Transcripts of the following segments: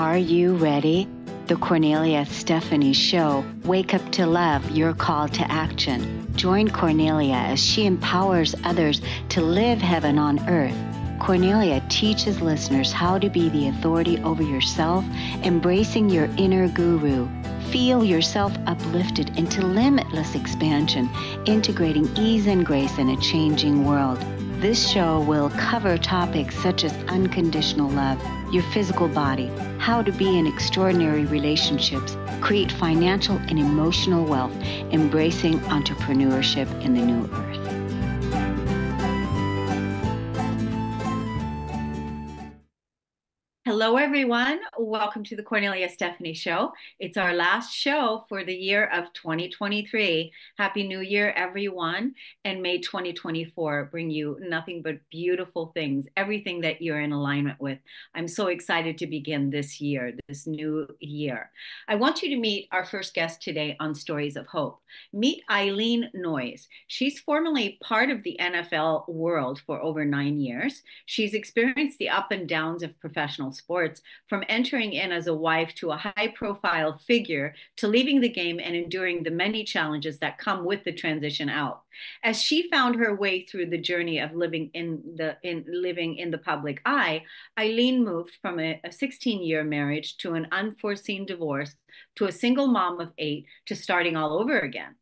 Are you ready? The Cornelia Stephanie Show. Wake up to love, your call to action. Join Cornelia as she empowers others to live heaven on earth. Cornelia teaches listeners how to be the authority over yourself, embracing your inner guru. Feel yourself uplifted into limitless expansion, integrating ease and grace in a changing world. This show will cover topics such as unconditional love, your physical body, how to be in extraordinary relationships, create financial and emotional wealth, embracing entrepreneurship in the new earth. Hello, everyone. Welcome to the Cornelia Stephanie Show. It's our last show for the year of 2023. Happy New Year, everyone. And may 2024 bring you nothing but beautiful things, everything that you're in alignment with. I'm so excited to begin this year, this new year. I want you to meet our first guest today on Stories of Hope. Meet Eileen Noyes. She's formerly part of the NFL world for over 9 years. She's experienced the up and downs of professional sports, from entering in as a wife to a high-profile figure to leaving the game and enduring the many challenges that come with the transition out. As she found her way through the journey of living in the public eye, Eileen moved from a 16-year marriage to an unforeseen divorce to a single mom of 8 to starting all over again.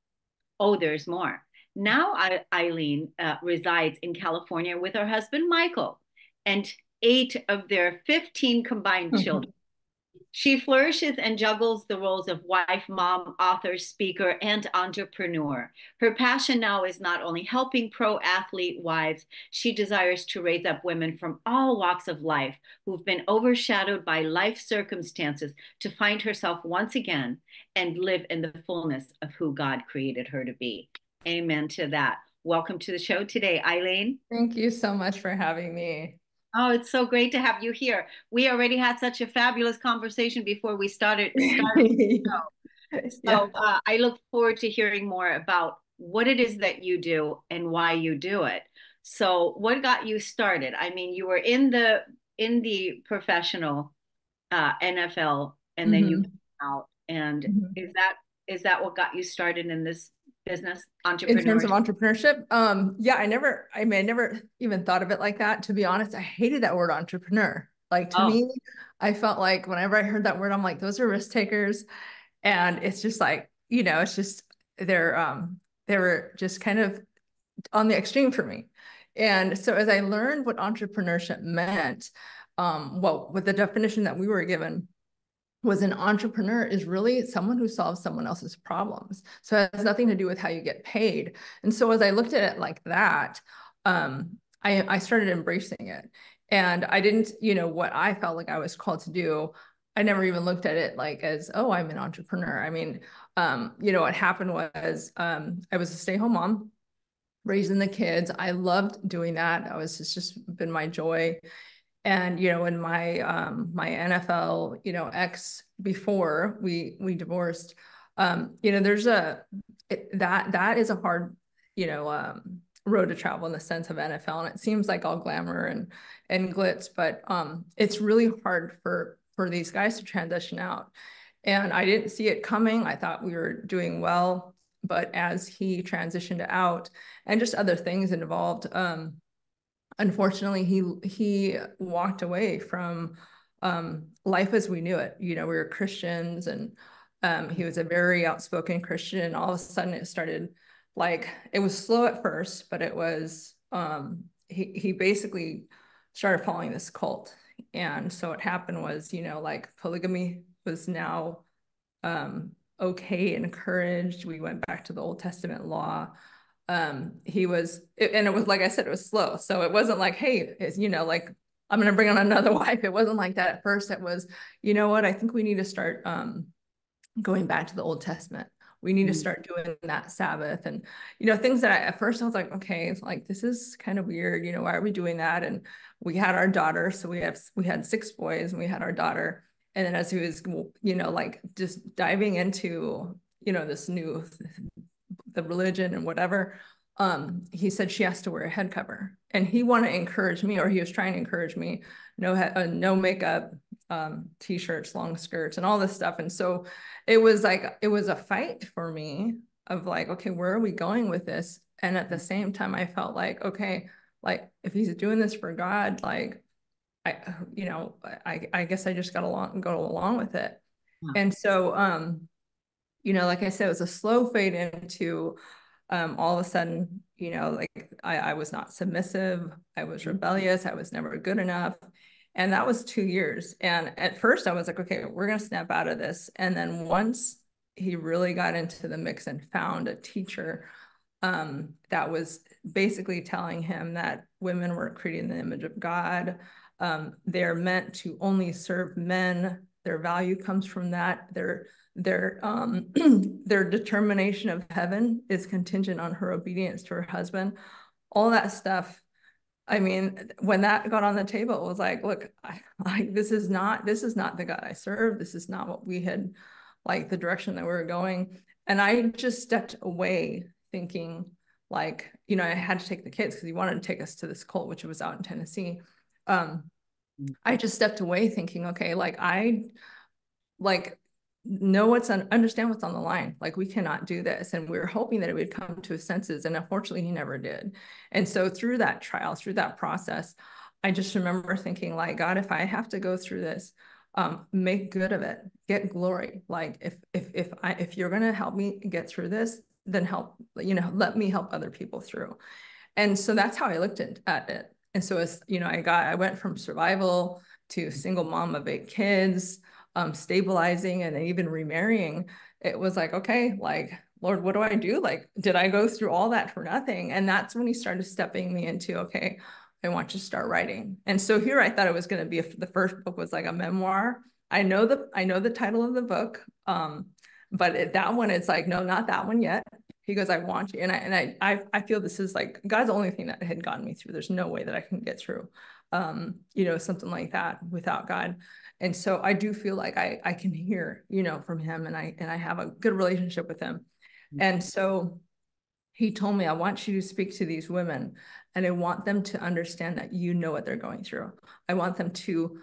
Oh, there's more. Now Eileen resides in California with her husband Michael and 8 of their 15 combined children. She flourishes and juggles the roles of wife, mom, author, speaker, and entrepreneur. Her passion now is not only helping pro athlete wives, she desires to raise up women from all walks of life who've been overshadowed by life circumstances to find herself once again and live in the fullness of who God created her to be. Amen to that. Welcome to the show today, Eileen. Thank you so much for having me. Oh, it's so great to have you here. We already had such a fabulous conversation before we started the show. So I look forward to hearing more about what it is that you do and why you do it. So what got you started? I mean, you were in the professional NFL, and then you came out. And is that what got you started in this business, entrepreneurship? In terms of entrepreneurship, I never even thought of it like that. To be honest, I hated that word entrepreneur. Like to me, I felt like whenever I heard that word, I'm like, those are risk takers. And it's just like, it's just, they were just kind of on the extreme for me. And so as I learned what entrepreneurship meant, what the definition that we were given was, an entrepreneur is really someone who solves someone else's problems. So it has nothing to do with how you get paid. And so as I looked at it like that, I started embracing it. And I didn't, what I felt like I was called to do, I never even looked at it like as, oh, I'm an entrepreneur. I mean, what happened was I was a stay-home mom, raising the kids. I loved doing that. That was just been my joy. And, in my, my NFL, ex, before we divorced, there's that is a hard, road to travel in the sense of NFL. And it seems like all glamour and glitz, but it's really hard for these guys to transition out. And I didn't see it coming. I thought we were doing well, but as he transitioned out and just other things involved, unfortunately, he walked away from life as we knew it. We were Christians, and he was a very outspoken Christian. And all of a sudden, it started it was slow at first, but it was he basically started following this cult. And so what happened was, polygamy was now okay and encouraged. We went back to the Old Testament law. He was, and it was, like I said, it was slow. So it wasn't like, hey, it's, I'm going to bring on another wife. It wasn't like that at first. It was, what, I think we need to start going back to the Old Testament. We need to start doing that Sabbath and, things that at first I was like, okay, it's like, this is kind of weird. Why are we doing that? And we had our daughter. So we had 6 boys, and we had our daughter. And then as he was, just diving into, this new, the religion and whatever, he said she has to wear a head cover. And he wanted to encourage me, or he was trying to encourage me, no makeup, t-shirts, long skirts, and all this stuff. And so it was a fight for me of like, okay, where are we going with this? And at the same time, I felt like, okay, like if he's doing this for God, like I guess I just got along go along with it. Yeah. And so like I said, it was a slow fade into all of a sudden, like I was not submissive, I was rebellious, I was never good enough. And that was 2 years. And at first I was like, okay, we're gonna snap out of this. And then once he really got into the mix and found a teacher that was basically telling him that women were created in the image of God. They're meant to only serve men. Their value comes from that. Their their determination of heaven is contingent on her obedience to her husband. All that stuff. I mean, when that got on the table, it was like, look, this is not the God I serve. This is not what we had, like the direction that we were going. And I just stepped away thinking like, I had to take the kids because he wanted to take us to this cult, which was out in Tennessee. I just stepped away thinking, okay, like I understand what's on the line. Like we cannot do this. And we were hoping that it would come to his senses. And unfortunately he never did. And so through that trial, through that process, I just remember thinking like, God, if I have to go through this, make good of it, get glory. Like if you're going to help me get through this, then let me help other people through. And so that's how I looked at it. And so as I went from survival to single mom of 8 kids, stabilizing and then even remarrying. It was like, okay, like, Lord, what do I do? Like, did I go through all that for nothing? And that's when he started stepping me into, okay, I want you to start writing. And so here I thought it was going to be the first book was like a memoir. I know the title of the book, but that one, it's like, no, not that one yet. He goes, I want you. And I feel this is like God's the only thing that had gotten me through. There's no way that I can get through, something like that without God. And so I do feel like I can hear, from him and I have a good relationship with him. And so he told me, I want you to speak to these women and I want them to understand that you know what they're going through. I want them to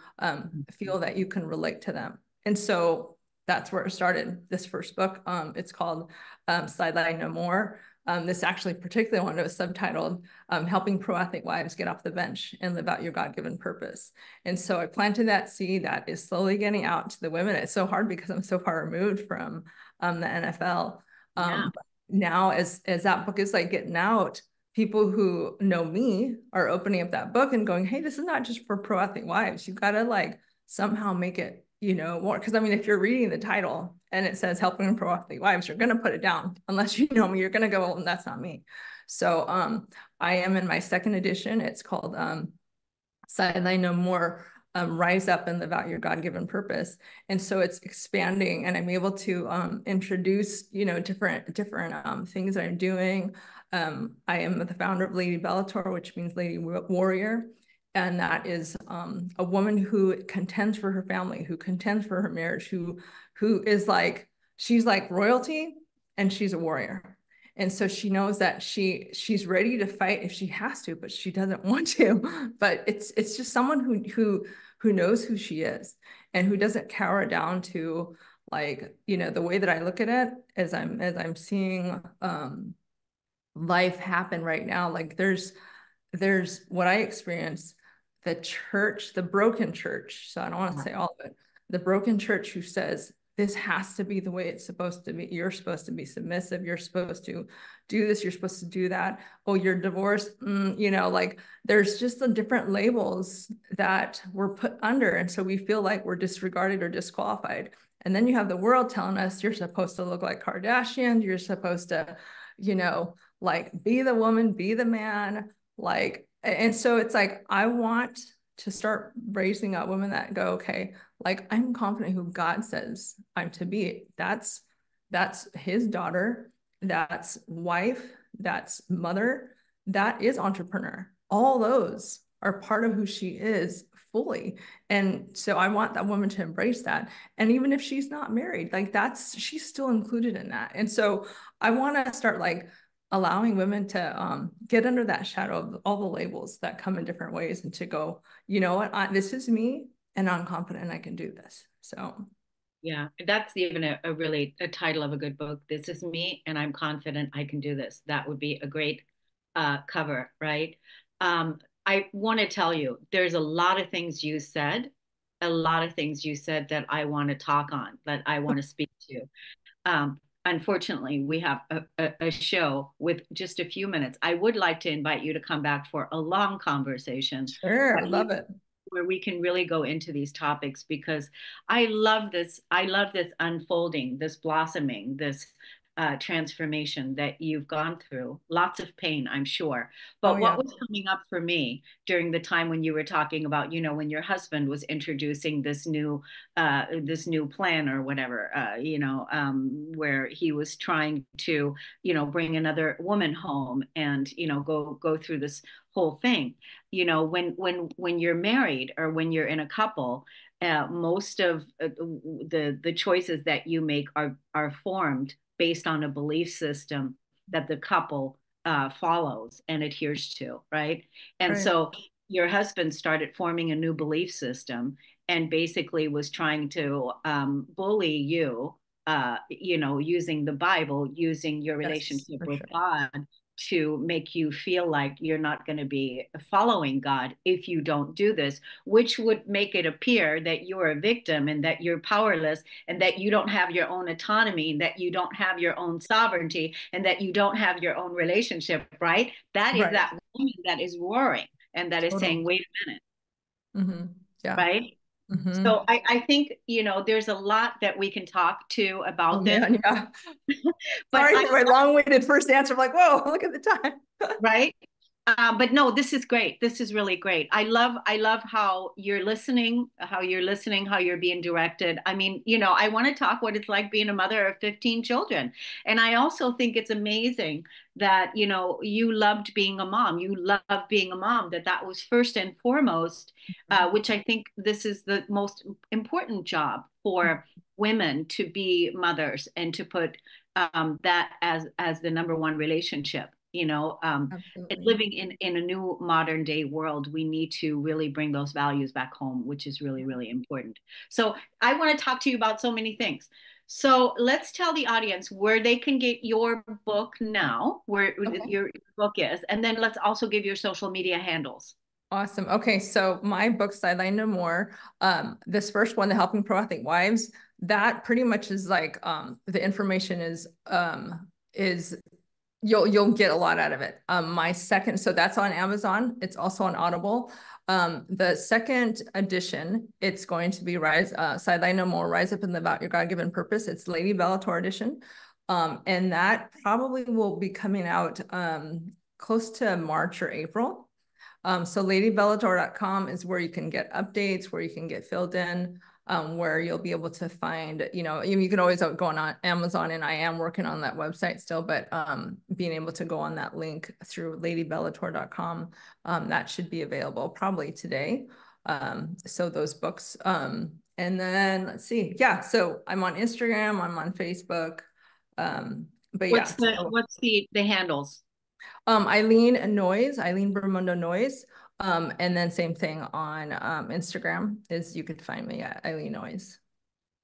feel that you can relate to them. And so that's where it started, this first book. It's called Sideline No More. This actually particularly one, it was subtitled Helping Pro-Athlete Wives Get Off the Bench and Live Out Your God-Given Purpose. And so I planted that seed that is slowly getting out to the women. It's so hard because I'm so far removed from the NFL. Now as that book is like getting out, people who know me are opening up that book and going, hey, this is not just for pro-athlete wives. You've got to like somehow make it, more. Because I mean, if you're reading the title and it says helping pro-athlete wives, you're going to put it down. Unless you know me, you're going to go, well, that's not me. So I am in my 2nd edition. It's called Sideline No More, Rise Up and Live Out Your God-Given Purpose. And so it's expanding and I'm able to introduce, different things that I'm doing. I am the founder of Lady Bellator, which means Lady Warrior. And that is a woman who contends for her family, who contends for her marriage, who is like, she's like royalty and she's a warrior. And so she knows that she's ready to fight if she has to, but she doesn't want to. But it's just someone who knows who she is and who doesn't cower down to like, the way that I look at it as I'm seeing life happen right now. Like there's what I experienced, the church, the broken church. So I don't want to say all of it. The broken church who says, this has to be the way it's supposed to be. You're supposed to be submissive. You're supposed to do this. You're supposed to do that. Oh, you're divorced. Like there's just the different labels that we're put under. And so we feel like we're disregarded or disqualified. And then you have the world telling us you're supposed to look like Kardashians. You're supposed to, like be the woman, be the man. Like, and so it's like, I want to start raising up women that go, okay, like I'm confident who God says I'm to be. That's his daughter, that's wife, that's mother, that is entrepreneur. All those are part of who she is fully. And so I want that woman to embrace that. And even if she's not married, like she's still included in that. And so I want to start like allowing women to get under that shadow of all the labels that come in different ways and to go, you know what, this is me and I'm confident I can do this. So yeah, that's even a really a title of a good book. This is me, and I'm confident I can do this. That would be a great cover, right? Um, I want to tell you, there's a lot of things you said, a lot of things you said that I want to talk on, that I want to speak to. Unfortunately, we have a show with just a few minutes. I would like to invite you to come back for a long conversation sure, love it. where we can really go into these topics, because I love this. I love this unfolding, this blossoming, this transformation that you've gone through. Lots of pain, I'm sure. Oh But what yeah, was coming up for me during the time when you were talking about, when your husband was introducing this new plan or whatever, where he was trying to, bring another woman home and, go through this whole thing. When you're married or when you're in a couple, most of the choices that you make are formed based on a belief system that the couple follows and adheres to, right? And right, so your husband started forming a new belief system and basically was trying to bully you, using the Bible, using your yes, relationship for with sure. God to make you feel like you're not going to be following God if you don't do this, which would make it appear that you're a victim and that you're powerless and that you don't have your own autonomy and that you don't have your own sovereignty and that you don't have your own relationship, right? That is Right, that woman that is roaring and that is total. saying, wait a minute, Yeah. right? Mm-hmm. So I think, there's a lot that we can talk to Oh about this, man, yeah. but Sorry for my long-winded first answer. I'm like, whoa, look at the time. right? But no, this is great. This is really great. I love how you're listening, how you're being directed. I mean, I want to talk what it's like being a mother of 15 children. And I also think it's amazing that, you loved being a mom. You love being a mom, that was first and foremost, which I think this is the most important job for women, to be mothers and to put that as the number one relationship. Absolutely. Living in a new modern day world, we need to really bring those values back home, which is really, really important. So I want to talk to you about so many things. So let's tell the audience where they can get your book now, where Okay. your book is, and then let's also give your social media handles. Awesome. Okay, so my book, Sideline No More, this first one, The Helping Pro Athlete Wives, that pretty much is like the information is you'll get a lot out of it. My second, so that's on Amazon. It's also on Audible. The second edition, it's going to be Sideline No More, Rise Up and Live Out Your God-Given Purpose. It's Lady Bellator edition. And that probably will be coming out close to March or April. So ladybellator.com is where you can get updates, where you can get filled in, where you'll be able to find, you can always go on Amazon, and I am working on that website still, but being able to go on that link through ladybellator.com, that should be available probably today. So those books. And then let's see. Yeah, so I'm on Instagram, I'm on Facebook. But yeah. What's the handles? Eileen Bermundo Noise. And then same thing on Instagram is you could find me at Eileen Noise.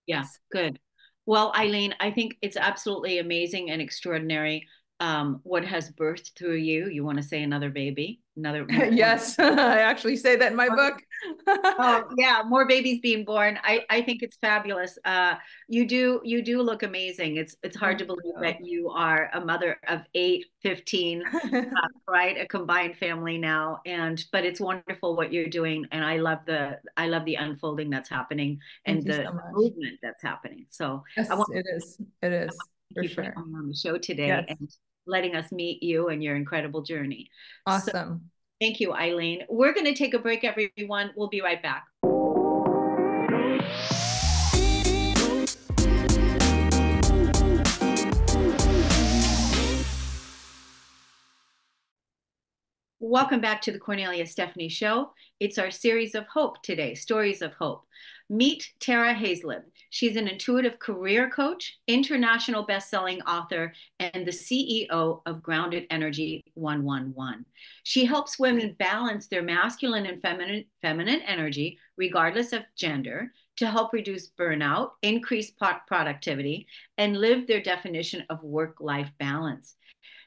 Yeah, good. Well, Eileen, I think it's absolutely amazing and extraordinary what has birthed through you. You want to say another baby, another more, Yes, I actually say that in my book. oh yeah, more babies being born. I think it's fabulous. You do look amazing. It's hard Thank to believe you. that you are a mother of 8, 15, right? A combined family now. But it's wonderful what you're doing, and I love the unfolding that's happening Thank and you the so much. movement that's happening. So I Yes, want it is. It to is thank for you for sure. coming on the show today Yes. and letting us meet you and your incredible journey. So Awesome. thank you, Eileen. We're going to take a break, everyone. We'll be right back. Welcome back to the Cornelia Stephanie Show. It's our series of hope today, stories of hope. Meet Tara Hazlett. She's an intuitive career coach, international best-selling author, and the CEO of Grounded Energy 111. She helps women balance their masculine and feminine energy, regardless of gender, to help reduce burnout, increase productivity, and live their definition of work-life balance.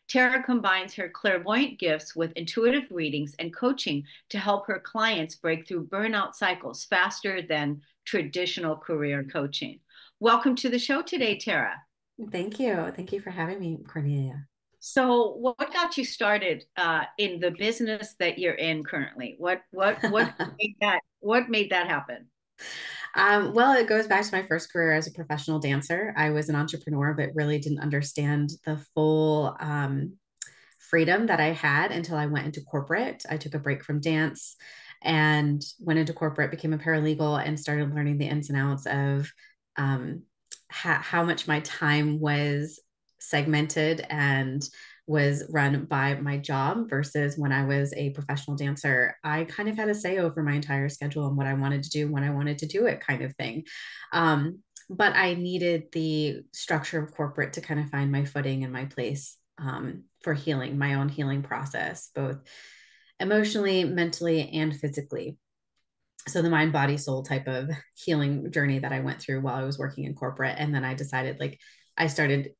Tara combines her clairvoyant gifts with intuitive readings and coaching to help her clients break through burnout cycles faster than traditional career coaching. Welcome to the show today, Tara. Thank you. Thank you for having me, Cornelia. So, what got you started in the business that you're in currently? What made that happen? Well, it goes back to my first career as a professional dancer. I was an entrepreneur, but really didn't understand the full freedom that I had until I went into corporate. I took a break from dance and went into corporate, became a paralegal, and started learning the ins and outs of how much my time was segmented and was run by my job versus when I was a professional dancer. I kind of had a say over my entire schedule and what I wanted to do when I wanted to do it, kind of thing. But I needed the structure of corporate to kind of find my footing and my place for healing, my own healing process, both emotionally, mentally, and physically. So the mind, body, soul type of healing journey that I went through while I was working in corporate. And then I decided, like, I started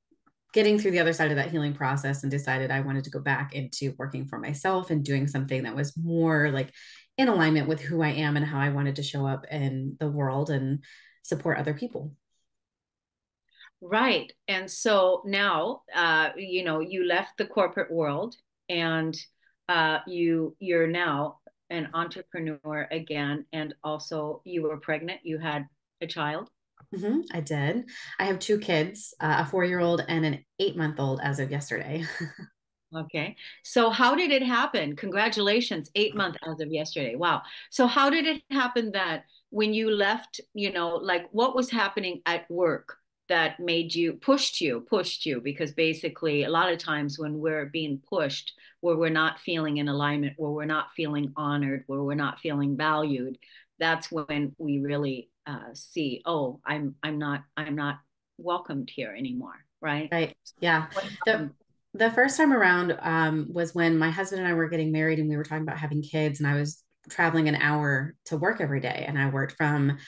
getting through the other side of that healing process and decided I wanted to go back into working for myself and doing something that was more like in alignment with who I am and how I wanted to show up in the world and support other people. Right. And so now, you left the corporate world and you're now an entrepreneur again. And also you were pregnant, you had a child. I did. I have two kids, a 4-year-old and an 8-month-old as of yesterday. Okay. So how did it happen? Congratulations, 8 months as of yesterday. Wow. So how did it happen that when you left, like what was happening at work that made pushed you? Because basically a lot of times when we're being pushed, where we're not feeling in alignment, where we're not feeling honored, where we're not feeling valued, that's when we really see, oh, I'm not welcomed here anymore, right? Right. Yeah. What The happened? the first time around was when my husband and I were getting married and we were talking about having kids, and I was traveling an hour to work every day. And I worked from,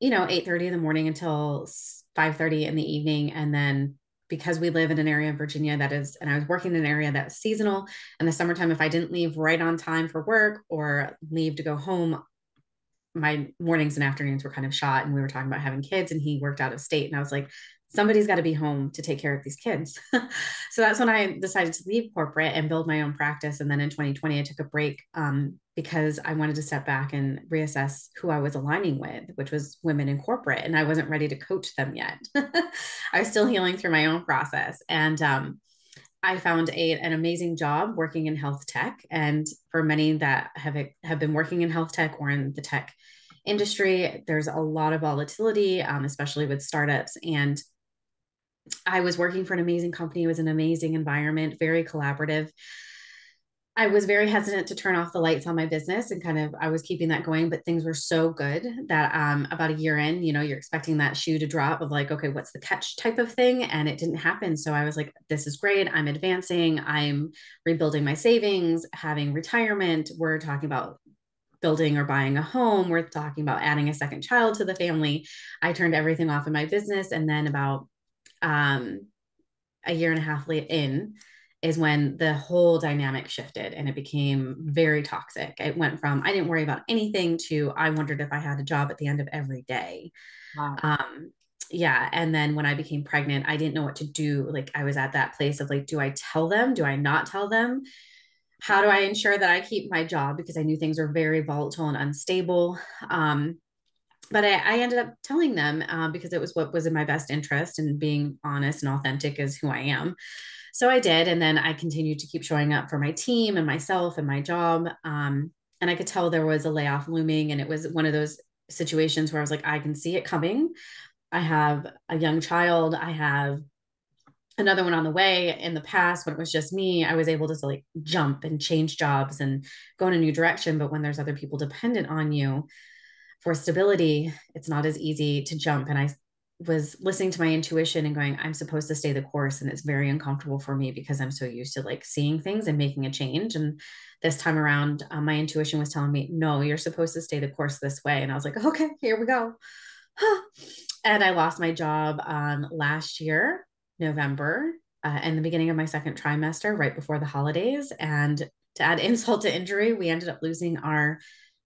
8:30 in the morning until 5:30 in the evening. And then because we live in an area in Virginia and I was working in an area that's seasonal, in the summertime, if I didn't leave right on time for work or leave to go home, my mornings and afternoons were kind of shot, and we were talking about having kids, and he worked out of state, and I was like, somebody's got to be home to take care of these kids. So that's when I decided to leave corporate and build my own practice. And then in 2020 I took a break because I wanted to step back and reassess who I was aligning with, which was women in corporate, and I wasn't ready to coach them yet. I was still healing through my own process. And I found an amazing job working in health tech. And for many that have been working in health tech or in the tech industry, there's a lot of volatility, especially with startups. And I was working for an amazing company. It was an amazing environment, very collaborative. I was very hesitant to turn off the lights on my business, and kind of I was keeping that going, but things were so good that about a year in, you're expecting that shoe to drop of like, okay, what's the catch type of thing? And it didn't happen. So I was like, this is great. I'm advancing. I'm rebuilding my savings, having retirement. We're talking about building or buying a home. We're talking about adding a second child to the family. I turned everything off in my business. And then about a year and a half in is when the whole dynamic shifted and it became very toxic. It went from I didn't worry about anything to I wondered if I had a job at the end of every day. Wow. Yeah. And then when I became pregnant, I didn't know what to do. Like I was at that place of like, do I tell them? Do I not tell them? How do I ensure that I keep my job? Because I knew things were very volatile and unstable. But I ended up telling them because it was what was in my best interest, and being honest and authentic is who I am. So I did. And then I continued to keep showing up for my team and myself and my job. And I could tell there was a layoff looming. And it was one of those situations where I was like, I can see it coming. I have a young child. I have another one on the way. In the past, when it was just me, I was able to like jump and change jobs and go in a new direction. But when there's other people dependent on you for stability, it's not as easy to jump. And I was listening to my intuition and going, I'm supposed to stay the course. And it's very uncomfortable for me because I'm so used to like seeing things and making a change. And this time around, my intuition was telling me, no, you're supposed to stay the course this way. And I was like, okay, here we go. And I lost my job last year, November, in the beginning of my second trimester, right before the holidays. And to add insult to injury, we ended up losing our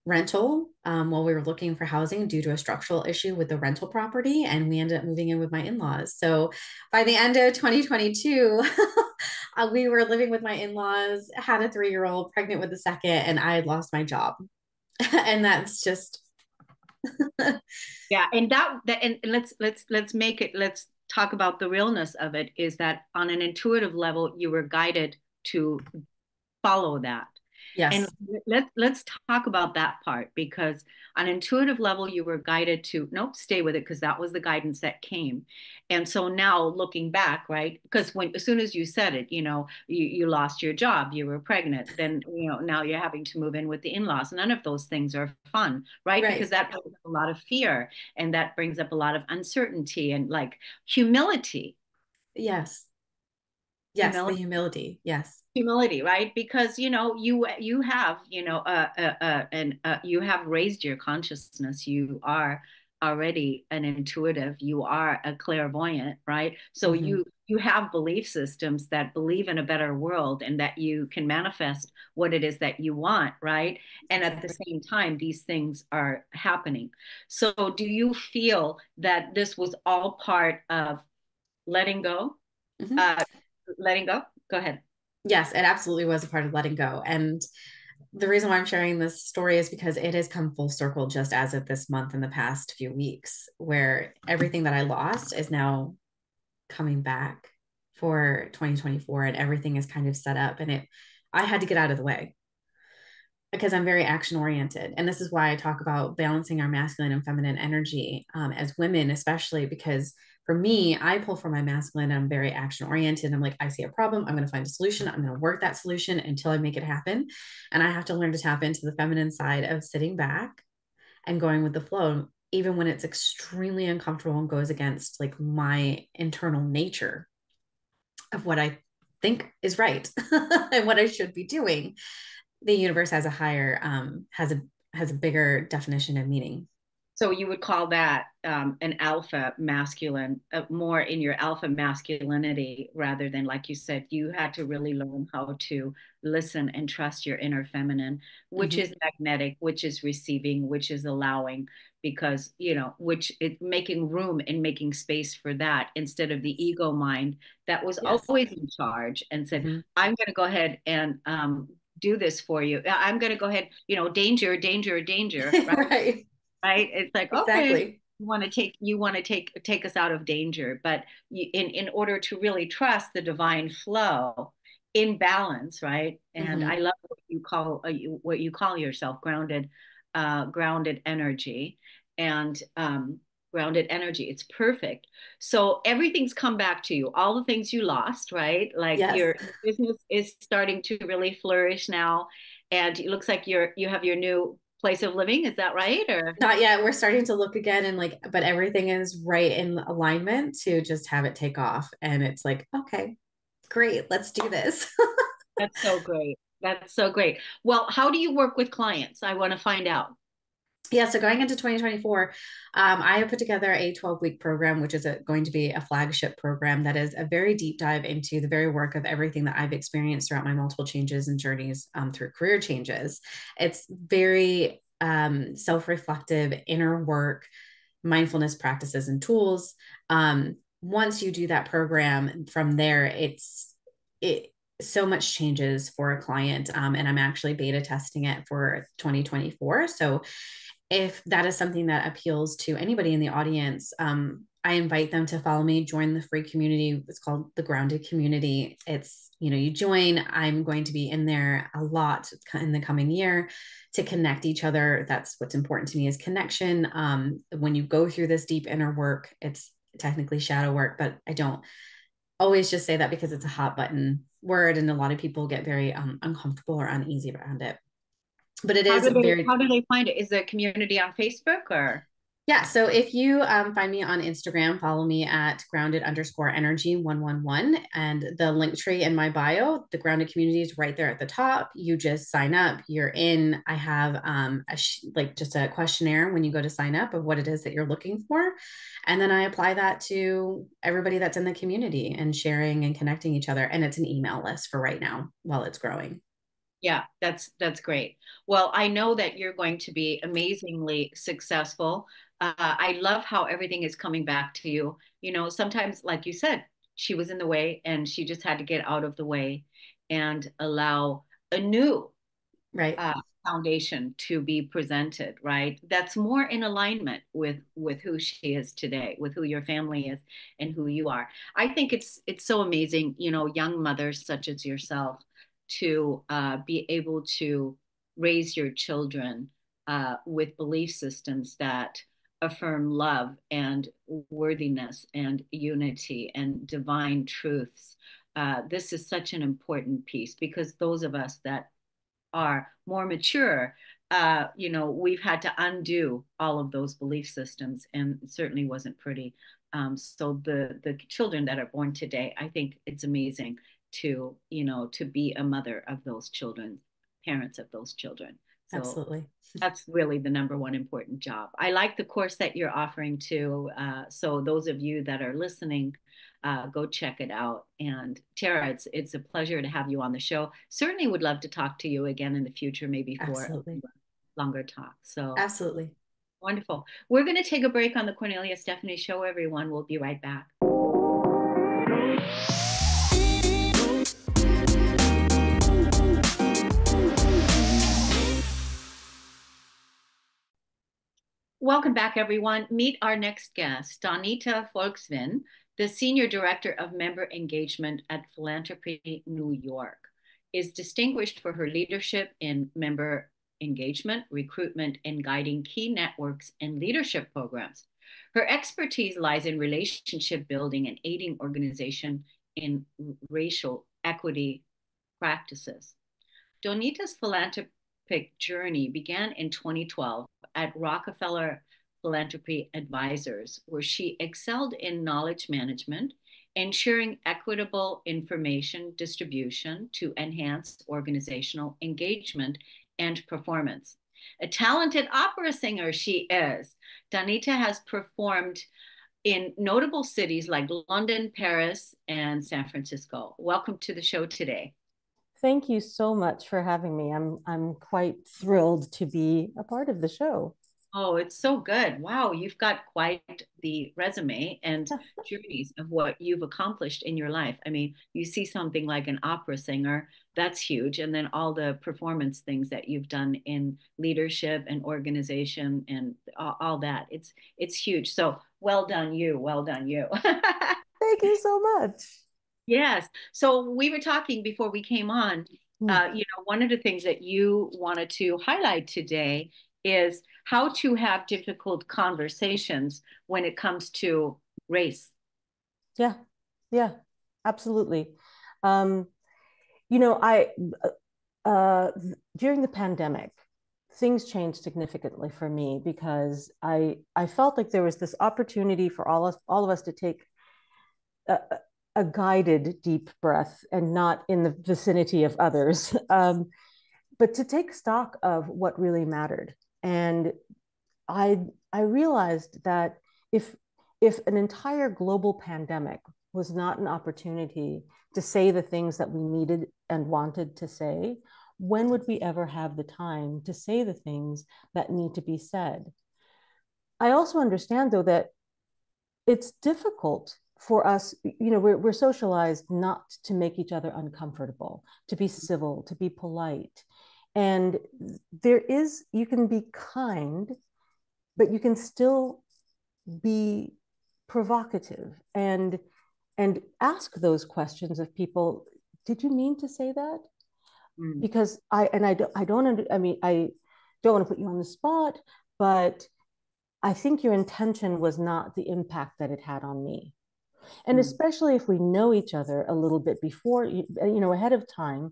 rental while we were looking for housing due to a structural issue with the rental property. And we ended up moving in with my in-laws. So by the end of 2022, we were living with my in-laws, had a 3-year-old, pregnant with a second, and I had lost my job. And that's just Yeah, and and let's make it, let's talk about the realness of it, is that on an intuitive level you were guided to follow that. And yes. let's talk about that part, because on an intuitive level, you were guided to, nope, stay with it, because that was the guidance that came. And so now looking back, right? Because when, as soon as you said it, you lost your job, you were pregnant, then, now you're having to move in with the in-laws. None of those things are fun, right? Because Right. that brings up a lot of fear, and that brings up a lot of uncertainty and like humility. Yes. Yes, the Humility. humility. Yes. Humility, right? Because you have and you have raised your consciousness. You are already an intuitive. You are a clairvoyant, right? So Mhm. you have belief systems that believe in a better world, and that you can manifest what it is that you want, right? And at the Exactly. same time, these things are happening. So do you feel that this was all part of letting go? Mhm. Uh, letting go. Go ahead. Yes, it absolutely was a part of letting go. And the reason why I'm sharing this story is because it has come full circle just as of this month in the past few weeks, where everything that I lost is now coming back for 2024, and everything is kind of set up. And I had to get out of the way because I'm very action oriented. And this is why I talk about balancing our masculine and feminine energy as women, especially because for me, I pull from my masculine. I'm very action oriented. I'm like, I see a problem. I'm going to find a solution. I'm going to work that solution until I make it happen. And I have to learn to tap into the feminine side of sitting back and going with the flow, even when it's extremely uncomfortable and goes against like my internal nature of what I think is right and what I should be doing. The universe has a higher has a bigger definition of meaning. So you would call that an alpha masculine, more in your alpha masculinity, rather than, like you said, you had to really learn how to listen and trust your inner feminine, which Mm-hmm. is magnetic, which is receiving, which is allowing, because, which is making room and making space for that, instead of the ego mind that was Yes. always in charge and said, Mm-hmm. I'm going to go ahead and do this for you. I'm going to go ahead, danger, danger, danger, right? Right. Right? It's like, okay, Exactly. you want to take us out of danger, but in order to really trust the divine flow in balance, right? And Mm-hmm. I love what you call yourself, grounded energy, and grounded energy. It's perfect. So everything's come back to you, all the things you lost, right? Like Yes. your business is starting to really flourish now, and it looks like you have your new place of living. Is that right? Or Not yet. We're starting to look again and like, but everything is right in alignment to just have it take off. And it's like, okay, great, let's do this. that's so great. That's so great. Well, how do you work with clients? I want to find out. Yeah, so going into 2024, I have put together a 12-week program, which is going to be a flagship program that is a very deep dive into the very work of everything that I've experienced throughout my multiple changes and journeys through career changes. It's very self-reflective, inner work, mindfulness practices and tools. Once you do that program, from there, it so much changes for a client, and I'm actually beta testing it for 2024. So if that is something that appeals to anybody in the audience, I invite them to follow me, join the free community. It's called the Grounded Community. It's, you join, I'm going to be in there a lot in the coming year to connect each other. That's what's important to me, is connection. When you go through this deep inner work, it's technically shadow work, but I don't always just say that because it's a hot button word and a lot of people get very uncomfortable or uneasy around it. But it is very. How do they find it? Is the community on Facebook or? Yeah. So if you find me on Instagram, follow me at grounded_energy111, and the link tree in my bio, the grounded community is right there at the top. You just sign up, you're in. I have like just a questionnaire when you go to sign up of what it is that you're looking for. And then I apply that to everybody that's in the community and sharing and connecting each other. And it's an email list for right now while it's growing. Yeah, that's great. Well, I know that you're going to be amazingly successful. I love how everything is coming back to you. You know, sometimes, like you said, she was in the way and she just had to get out of the way and allow a new Right. foundation to be presented, right? That's more in alignment with who she is today, with who your family is and who you are. I think it's so amazing, you know, young mothers such as yourself to be able to raise your children with belief systems that affirm love and worthiness and unity and divine truths. This is such an important piece because those of us that are more mature, you know, we've had to undo all of those belief systems, and it certainly wasn't pretty. So the children that are born today, I think it's amazing to, you know, to be a mother of those children, parents of those children. So Absolutely. that's really the number one important job. I like the course that you're offering too. So those of you that are listening, go check it out. And Tara, it's a pleasure to have you on the show. Certainly would love to talk to you again in the future, maybe for Absolutely. a longer talk. So Absolutely. wonderful. We're going to take a break on the Cornelia Stephanie Show, everyone. We'll be right back. Welcome back, everyone. Meet our next guest, Donita Volksvin, the Senior Director of Member Engagement at Philanthropy New York, is distinguished for her leadership in member engagement, recruitment, and guiding key networks and leadership programs. Her expertise lies in relationship building and aiding organization in racial equity practices. Donita's philanthropic journey began in 2012 at Rockefeller Philanthropy Advisors, where she excelled in knowledge management, ensuring equitable information distribution to enhance organizational engagement and performance. A talented opera singer she is, Donita has performed in notable cities like London, Paris, and San Francisco. Welcome to the show today. Thank you so much for having me. I'm quite thrilled to be a part of the show. Oh, it's so good. Wow, you've got quite the resume and journeys of what you've accomplished in your life. I mean, you see something like an opera singer, that's huge. And then all the performance things that you've done in leadership and organization and all that. It's huge. So well done you. Well done you. Thank you so much. Yes. So we were talking before we came on, you know, one of the things that you wanted to highlight today is how to have difficult conversations when it comes to race. Yeah, yeah, absolutely. You know, during the pandemic, things changed significantly for me because I felt like there was this opportunity for all of us to take a guided deep breath and not in the vicinity of others, but to take stock of what really mattered. And I realized that if an entire global pandemic was not an opportunity to say the things that we needed and wanted to say, when would we ever have the time to say the things that need to be said? I also understand, though, that it's difficult for us, you know, we're socialized not to make each other uncomfortable, to be civil, to be polite. And you can be kind, but you can still be provocative and ask those questions of people. Did you mean to say that? Because I don't want to put you on the spot, but I think your intention was not the impact that it had on me. And especially if we know each other a little bit before, ahead of time,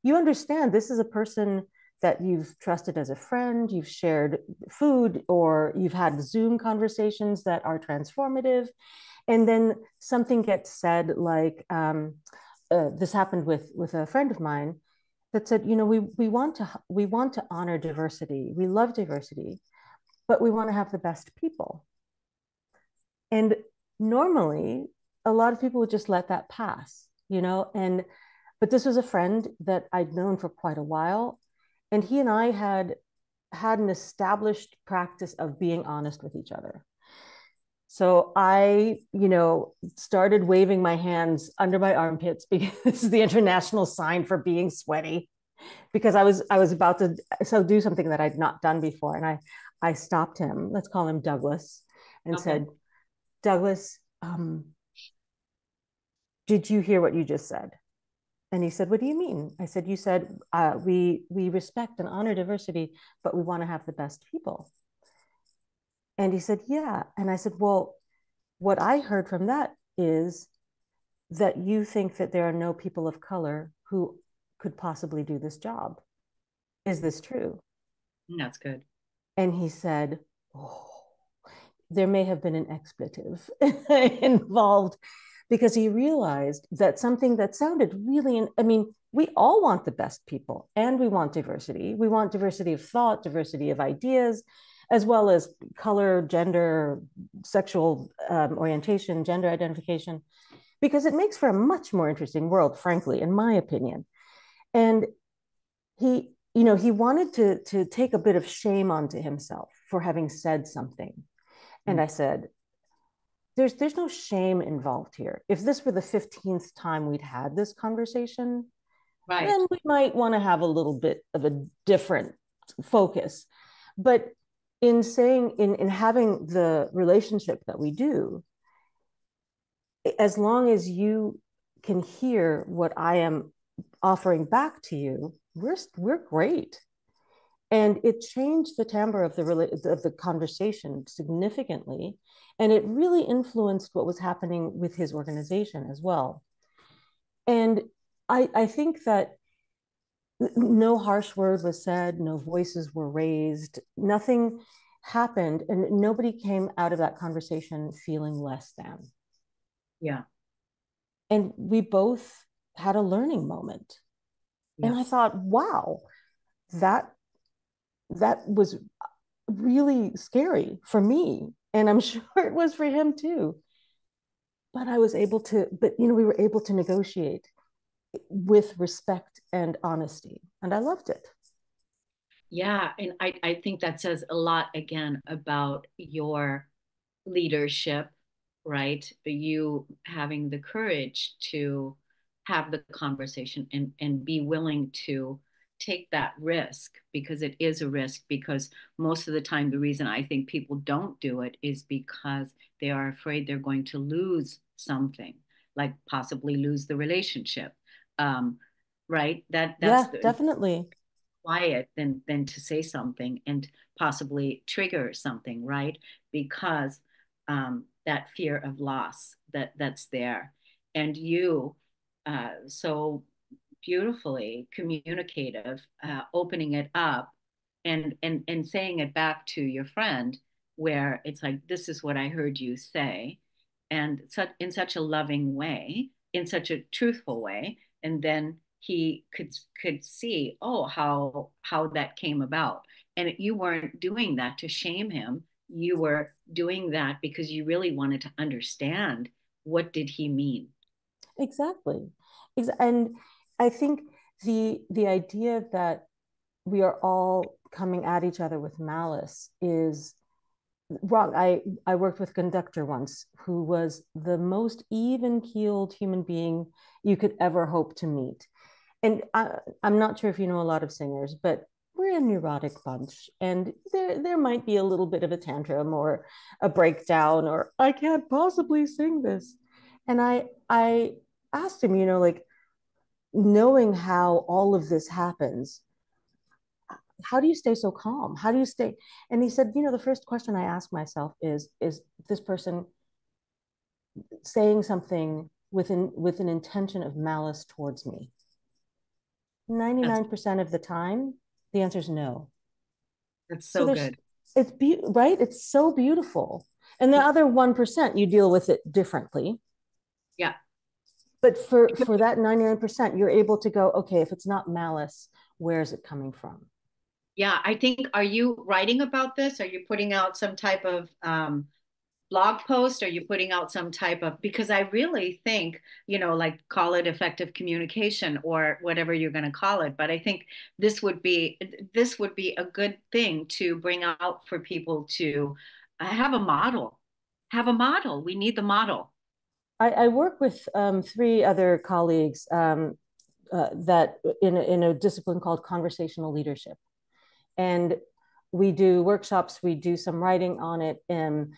you understand this is a person that you've trusted as a friend, you've shared food, or you've had Zoom conversations that are transformative. And then something gets said like, this happened with a friend of mine that said, we want to honor diversity. We love diversity, but we want to have the best people. And normally, a lot of people would just let that pass, but this was a friend that I'd known for quite a while, and he and I had an established practice of being honest with each other. So I, started waving my hands under my armpits because this is the international sign for being sweaty, because I was about to do something that I'd not done before. And I stopped him, let's call him Douglas, and said, Douglas, did you hear what you just said? And he said, what do you mean? I said, you said, we respect and honor diversity, but we want to have the best people. And he said, yeah. And I said, well, what I heard from that is that you think that there are no people of color who could possibly do this job. Is this true? That's good. And he said, oh, there may have been an expletive involved, because he realized that something that sounded really, we all want the best people, and we want diversity. We want diversity of thought, diversity of ideas, as well as color, gender, sexual orientation, gender identification, because it makes for a much more interesting world, frankly, in my opinion. And he wanted to take a bit of shame onto himself for having said something. And I said, there's no shame involved here. If this were the 15th time we'd had this conversation, right, then we might want to have a little bit of a different focus. But in having the relationship that we do, as long as you can hear what I am offering back to you, we're great. And it changed the timbre of the conversation significantly. And it really influenced what was happening with his organization as well. And I think that no harsh word was said, no voices were raised, nothing happened, and nobody came out of that conversation feeling less than. Yeah. And we both had a learning moment. Yeah. And I thought, wow, that was really scary for me. And I'm sure it was for him too. But we were able to negotiate with respect and honesty. And I loved it. Yeah. And I think that says a lot again about your leadership, right? You having the courage to have the conversation and be willing to take that risk, because it is a risk, because most of the time the reason I think people don't do it is because they are afraid they're going to lose something, like possibly lose the relationship, right? That's definitely quiet than to say something and possibly trigger something, right? Because that fear of loss that's there. And you so beautifully communicative, opening it up and saying it back to your friend, where it's like, this is what I heard you say, and in such a loving way, in such a truthful way. And then he could see, oh, how that came about. And you weren't doing that to shame him. You were doing that because you really wanted to understand, what did he mean? Exactly. And I think the idea that we are all coming at each other with malice is wrong. I worked with a conductor once who was the most even-keeled human being you could ever hope to meet. And I'm not sure if you know a lot of singers, but we're a neurotic bunch, and there might be a little bit of a tantrum or a breakdown, or I can't possibly sing this. And I asked him, like, knowing how all of this happens, how do you stay so calm? How do you stay? And he said, the first question I ask myself is this person saying something with an intention of malice towards me? 99% of the time, the answer is no. That's so good. It's right. It's so beautiful. And the other 1%, you deal with it differently. Yeah. But for that 99%, you're able to go, okay, if it's not malice, where is it coming from? Yeah, I think, are you writing about this? Are you putting out some type of blog post? Are you putting out some type of, because I really think, like call it effective communication or whatever you're going to call it. But I think this would be a good thing to bring out for people to have a model. Have a model. We need the model. I work with 3 other colleagues that in a discipline called conversational leadership. And we do workshops, we do some writing on it, and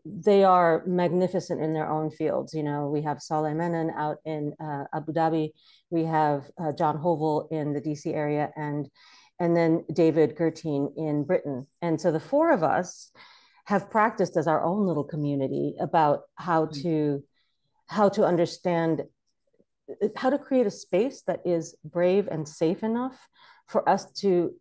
they are magnificent in their own fields. We have Saleh Menon out in Abu Dhabi, we have John Hovel in the DC area, and then David Gertine in Britain. And so the 4 of us have practiced as our own little community about how to understand, how to create a space that is brave and safe enough for us to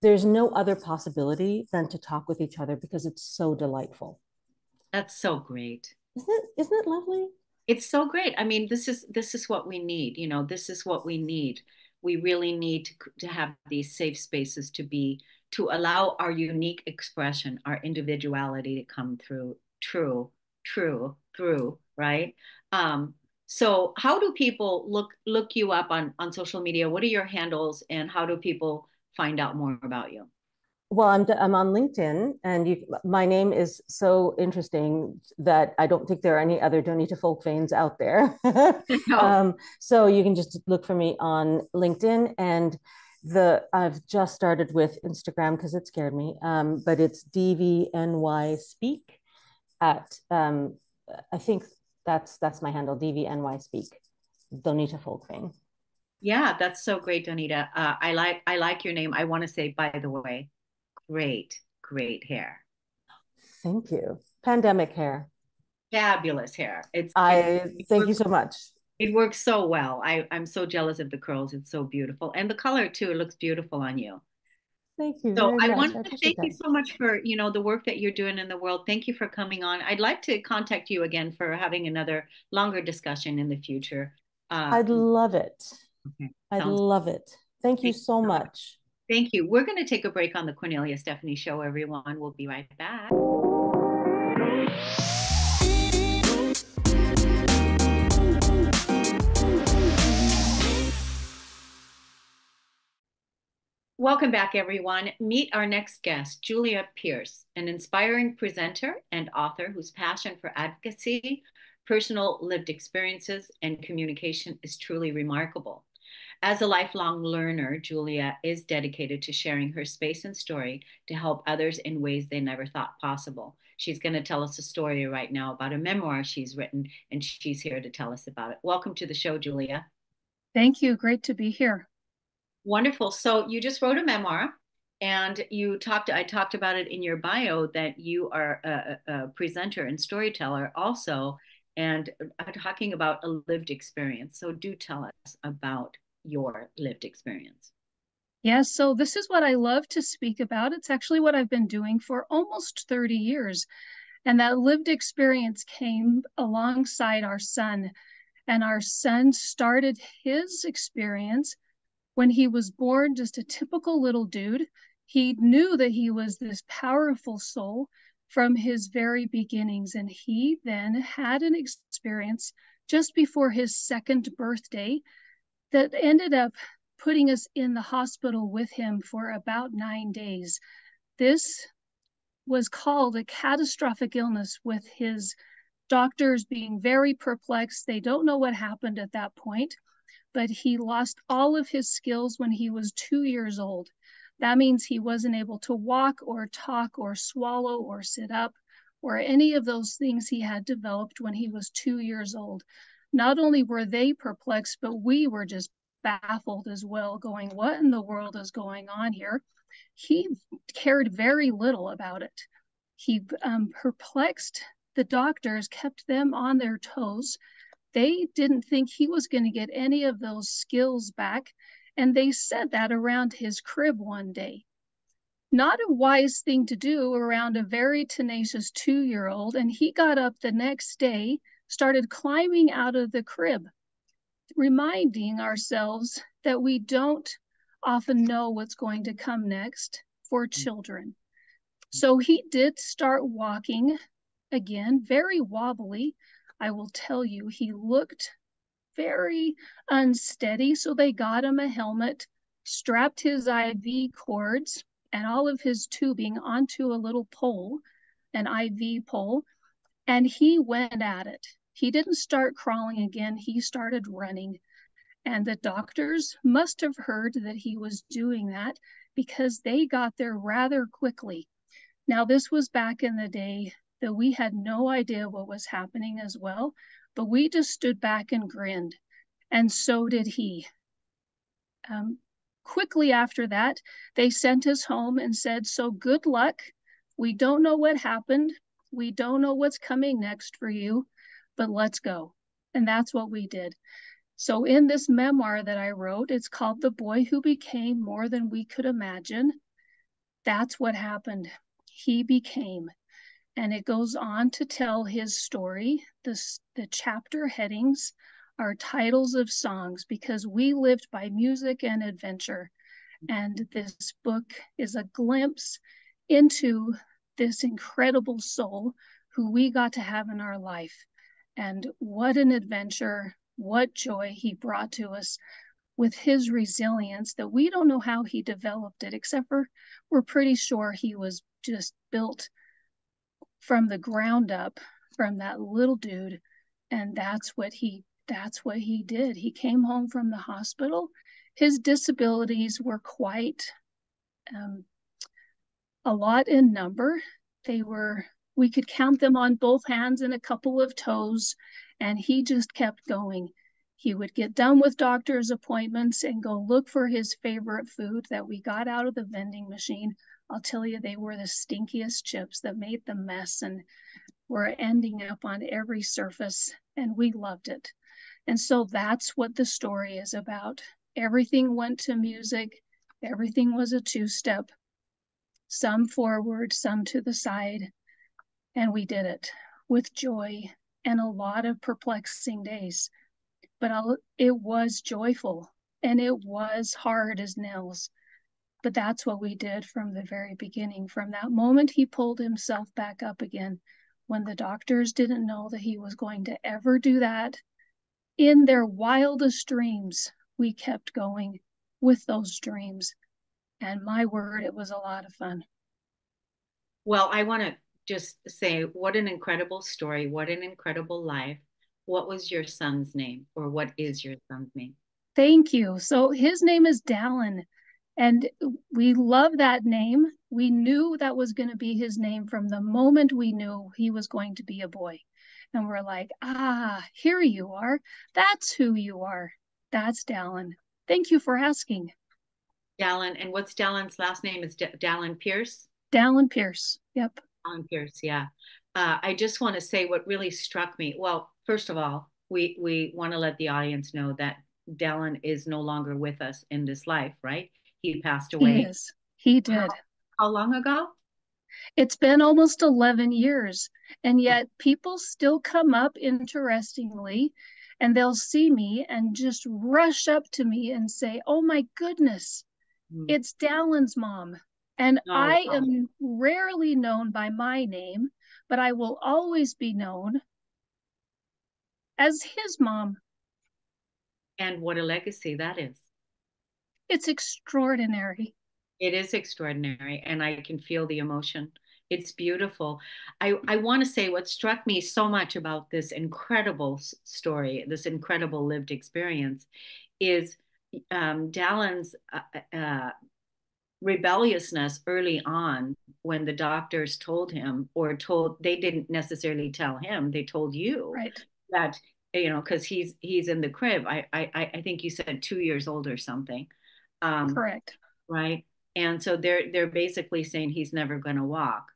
there's no other possibility than to talk with each other, because it's so delightful. That's so great. Isn't it lovely? It's so great. I mean, this is what we need. This is what we need. We really need to have these safe spaces to allow our unique expression, our individuality to come through, through, right? So how do people look you up on social media? What are your handles, and how do people find out more about you? Well, I'm on LinkedIn, and my name is so interesting that I don't think there are any other Donita Folkvanes out there. No. So you can just look for me on LinkedIn, and I've just started with Instagram because it scared me, but it's DVNY Speak at I think that's my handle, DVNY Speak, Donita Folkvane. Yeah, that's so great, Donita. I like your name. I want to say, by the way, great hair. Thank you. Pandemic hair. Fabulous hair. Thank you so much. It works so well. I'm so jealous of the curls. It's so beautiful. And the color too, it looks beautiful on you. Thank you So very I much. want to thank you so much for, the work that you're doing in the world. Thank you for coming on. I'd like to contact you again for having another longer discussion in the future. I'd love it. Okay. I'd love it. Thank you so much. Thank you. We're going to take a break on the Cornelia Stephanie Show, everyone. We'll be right back. Welcome back, everyone. Meet our next guest, Julia Pierce, an inspiring presenter and author whose passion for advocacy, personal lived experiences, and communication is truly remarkable. As a lifelong learner, Julia is dedicated to sharing her space and story to help others in ways they never thought possible. She's going to tell us a story right now about a memoir she's written, and she's here to tell us about it. Welcome to the show, Julia. Thank you. Great to be here. Wonderful. So you just wrote a memoir, and I talked about it in your bio that you are a presenter and storyteller also, and talking about a lived experience. So do tell us about your lived experience. Yes, so this is what I love to speak about. It's actually what I've been doing for almost 30 years. And that lived experience came alongside our son. And our son started his experience when he was born, just a typical little dude. He knew that he was this powerful soul from his very beginnings. And he then had an experience just before his 2nd birthday that ended up putting us in the hospital with him for about 9 days. This was called a catastrophic illness, with his doctors being very perplexed. They don't know what happened at that point, but he lost all of his skills when he was 2 years old. That means he wasn't able to walk or talk or swallow or sit up or any of those things he had developed when he was 2 years old. Not only were they perplexed, but we were just baffled as well, going, what in the world is going on here? He cared very little about it. He perplexed the doctors kept them on their toes. They didn't think he was going to get any of those skills back. And they said that around his crib one day. Not a wise thing to do around a very tenacious 2-year-old. And he got up the next day, started climbing out of the crib, reminding ourselves that we don't often know what's going to come next for children. So he did start walking again, very wobbly. I will tell you, he looked very unsteady. So they got him a helmet, strapped his IV cords and all of his tubing onto a little pole, an IV pole, and he went at it. He didn't start crawling again. He started running. And the doctors must have heard that he was doing that because they got there rather quickly. Now, this was back in the day that we had no idea what was happening as well, but we just stood back and grinned, and so did he. Quickly after that, they sent us home and said, so good luck. We don't know what happened. We don't know what's coming next for you, but let's go. And that's what we did. So in this memoir that I wrote, it's called The Boy Who Became More Than We Could Imagine. That's what happened. He became. And it goes on to tell his story. The chapter headings are titles of songs because we lived by music and adventure. And this book is a glimpse into this incredible soul who we got to have in our life. And what an adventure, what joy he brought to us with his resilience that we don't know how he developed it, except for we're pretty sure he was just built from the ground up from that little dude. And that's what he did. He came home from the hospital. His disabilities were quite a lot in number. We could count them on both hands and a couple of toes, and he just kept going. He would get done with doctor's appointments and go look for his favorite food that we got out of the vending machine. I'll tell you, they were the stinkiest chips that made the mess and were ending up on every surface, and we loved it. And so that's what the story is about. Everything went to music. Everything was a two-step, some forward, some to the side. And we did it with joy and a lot of perplexing days. But it was joyful and it was hard as nails. But that's what we did from the very beginning. From that moment, he pulled himself back up again when the doctors didn't know that he was going to ever do that. In their wildest dreams, we kept going with those dreams. And my word, it was a lot of fun. Well, I want to just say, what an incredible story. What an incredible life. What was your son's name, or what is your son's name? Thank you. So his name is Dallin, and we love that name. We knew that was going to be his name from the moment we knew he was going to be a boy. And we're like, here you are. That's who you are. That's Dallin. Thank you for asking. Dallin, and what's Dallin's last name? Is Dallin Pierce? Dallin Pierce. Yep. Dallin Pierce, yeah. I just want to say what really struck me. Well, first of all, we want to let the audience know that Dallin is no longer with us in this life, right? He passed away. He is. He did. How long ago? It's been almost 11 years, and yet people still come up, interestingly, and they'll see me and just rush up to me and say, oh my goodness, it's Dallin's mom. And I am rarely known by my name, but I will always be known as his mom. And what a legacy that is. It's extraordinary. It is extraordinary, and I can feel the emotion. It's beautiful. I want to say what struck me so much about this incredible story, this incredible lived experience, is Dallin's rebelliousness early on when the doctors told him, they didn't necessarily tell him, they told you, right, that, because he's in the crib. I think you said 2 years old or something. Correct. Right. And so they're basically saying he's never going to walk.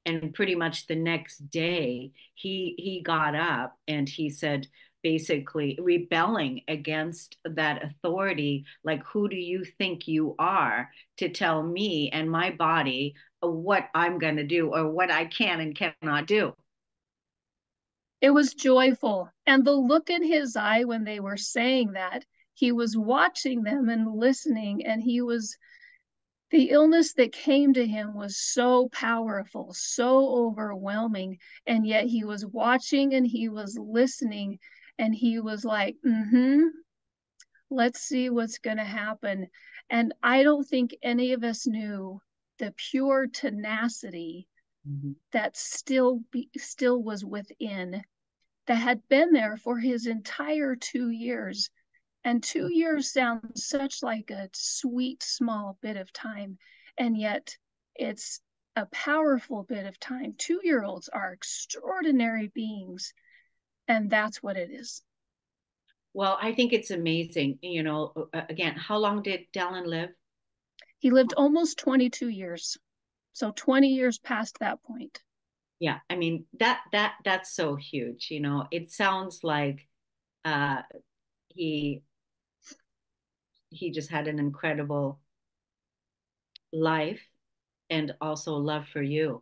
And pretty much the next day, he got up and he said, basically rebelling against that authority, like, who do you think you are to tell me and my body what I'm going to do or what I can and cannot do? It was joyful. And the look in his eye when they were saying that, he was watching them and listening, and the illness that came to him was so powerful, so overwhelming. And yet he was watching and he was listening, and he was like, let's see what's going to happen. And I don't think any of us knew the pure tenacity that still was within, that had been there for his entire 2 years. And 2 years sounds such like a sweet, small bit of time. And yet it's a powerful bit of time. 2-year-olds are extraordinary beings. And that's what it is. Well, I think it's amazing. Again, how long did Dallin live? He lived almost 22 years. So 20 years past that point. Yeah, I mean, that's so huge. It sounds like he just had an incredible life and also love for you.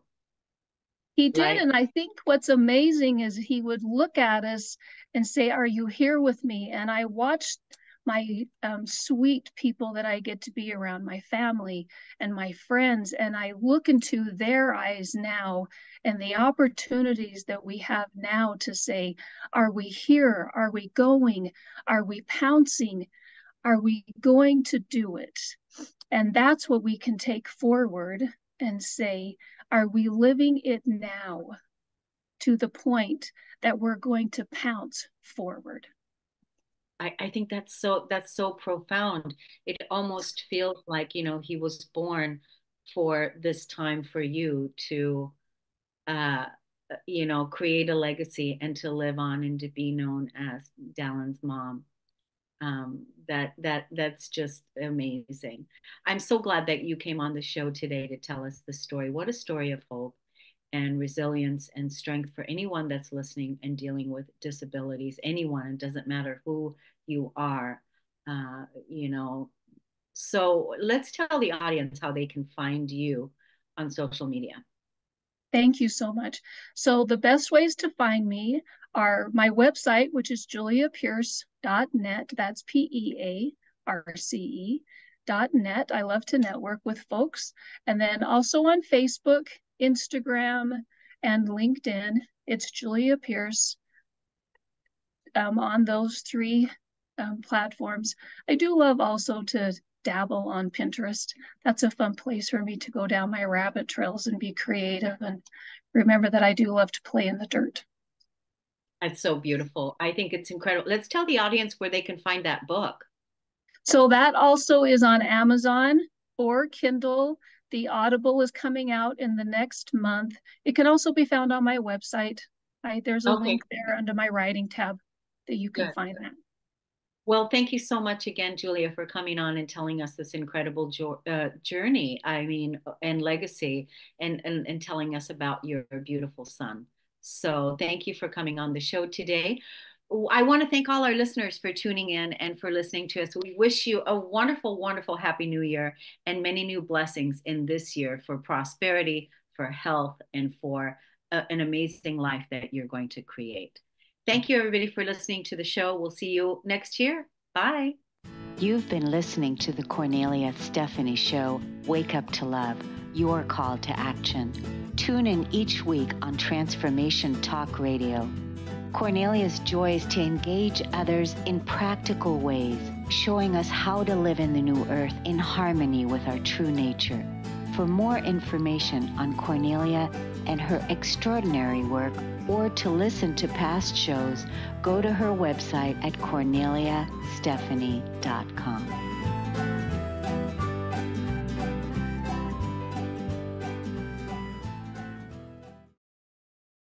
He did. Right? And I think what's amazing is he would look at us and say, are you here with me? And I watched my sweet people that I get to be around, my family and my friends, and I look into their eyes now and the opportunities that we have now to say, are we here? Are we going? Are we pouncing? Are we going to do it? And that's what we can take forward and say, are we living it now to the point that we're going to pounce forward? I think that's so profound. It almost feels like, he was born for this time for you to, create a legacy and to live on and to be known as Dallin's mom. That's just amazing. I'm so glad that you came on the show today to tell us the story. What a story of hope and resilience and strength for anyone that's listening and dealing with disabilities. Anyone, it doesn't matter who you are. So let's tell the audience how they can find you on social media. Thank you so much. So the best ways to find me are my website, which is juliapierce.net. That's PEARCE.net. I love to network with folks. And then also on Facebook, Instagram, and LinkedIn, it's Julia Pierce. On those 3 platforms. I do love also to dabble on Pinterest. That's a fun place for me to go down my rabbit trails and be creative, and remember that I do love to play in the dirt. That's so beautiful. I think it's incredible. Let's tell the audience where they can find that book. So that also is on Amazon or Kindle. The Audible is coming out in the next month. It can also be found on my website. There's a link there under my writing tab that you can find that. Well, thank you so much again, Julia, for coming on and telling us this incredible journey, and legacy, and telling us about your beautiful son. So thank you for coming on the show today. I want to thank all our listeners for tuning in and for listening to us. We wish you a wonderful, wonderful Happy New Year and many new blessings in this year for prosperity, for health, and for an amazing life that you're going to create. Thank you, everybody, for listening to the show. We'll see you next year. Bye. You've been listening to the Cornelia Stephanie Show, Wake Up to Love, your call to action. Tune in each week on Transformation Talk Radio. Cornelia's joy is to engage others in practical ways, showing us how to live in the new earth in harmony with our true nature. For more information on Cornelia and her extraordinary work, or to listen to past shows, go to her website at corneliastephanie.com.